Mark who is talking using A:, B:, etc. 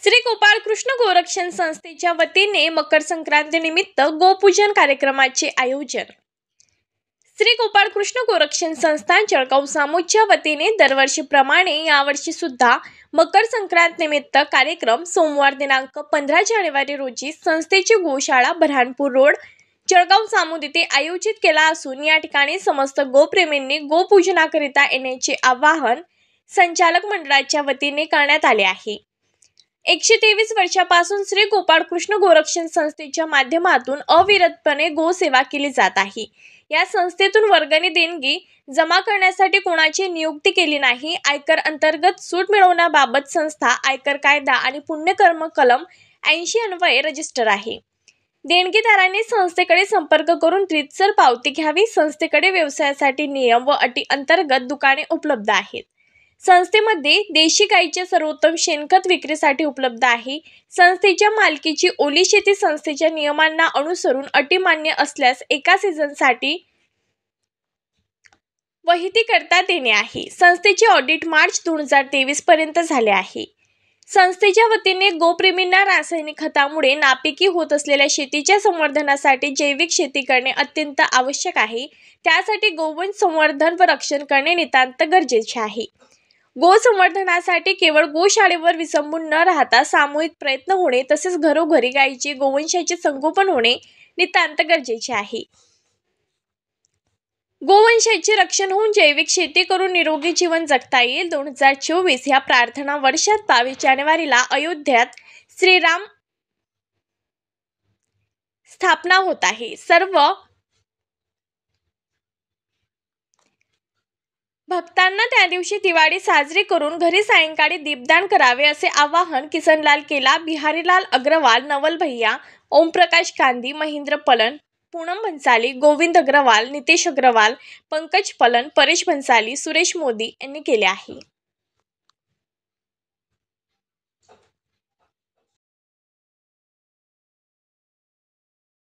A: श्री गोपाळ कृष्ण गोरक्षण संस्थेच्या वतीने मकर संक्रांती निमित्त गोपूजन कार्यक्रमाचे आयोजन। श्री गोपाळ कृष्ण गोरक्षण संस्था जळगाव सामूच्या वतीने दरवर्षीप्रमाणे यावर्षी सुद्धा मकर संक्रांत निमित्त कार्यक्रम सोमवार दिनांक 15 जानेवारी रोजी संस्थेची गोशाळा बऱ्हाणपूर रोड जळगाव सामूद येथे आयोजित केला असून या ठिकाणी समस्त गोप्रेमींनी गोपूजनाकरिता येण्याचे आवाहन संचालक मंडळाच्या वतीने करण्यात आले आहे। 123 वर्षापासून श्री गोपाळ कृष्ण गोरक्षण संस्थेच्या माध्यमातून अविरतपणे गोसेवा केली जात आहे। या संस्थेतून वर्गणी देणगी जमा करण्यासाठी कोणाची नियुक्ती केली नाही। आयकर अंतर्गत सूट मिळवण्याबाबत संस्था आयकर कायदा आणि पुण्यकर्म कलम 80 अन्वये रजिस्टर आहे। देणगीदारांनी संस्थेकडे संपर्क करून रीतसर पावती घ्यावी। संस्थेकडे व्यवसायासाठी नियम व अटी अंतर्गत दुकाने उपलब्ध आहेत। संस्थेमध्ये देशी गाईचे सर्वोत्तम शेणखत विक्रीसाठी उपलब्ध आहे। संस्थेच्या मालकीची ओली शेती संस्थेच्या नियमांना अनुसरून अटी मान्य असल्यास एका सीझनसाठी वहिती करता येणे आहे। संस्थेचे ऑडिट मार्च 2023 पर्यंत झाले आहे। संस्थेच्या वतीने गोप्रेमींना रासायनिक खतामुळे नापिकी होत असलेल्या शेतीच्या संवर्धनासाठी जैविक शेती करणे अत्यंत आवश्यक आहे। त्यासाठी गोवंश संवर्धन व रक्षण करणे नितांत गरजेचे आहे। गोसंवर्धनासाठी केवळ गोशाळेवर विसंबून न राहता सामूहिक प्रयत्न होणे तसेच घरोघरी गायीचे गोवंशाचे संगोपन होणे नितांत गरजेचे आहे। गोवंशाचे रक्षण होऊन जैविक शेती करून निरोगी जीवन जगता येईल। 2024 या प्रार्थना वर्षात 22 जानेवारीला अयोध्यात श्रीराम स्थापना होत आहे। सर्व भक्तांना त्या दिवशी दिवाळी साजरी करून घरी सायंकाळी दीपदान करावे असे आवाहन किसनलाल केला, बिहारीलाल अग्रवाल, नवल भैया, ओमप्रकाश कांदी, महेंद्र पलन, पूनम भंसाली, गोविंद अग्रवाल, नितेश अग्रवाल, पंकज पलन, परेश भंसाली, सुरेश मोदी यांनी केले आहे।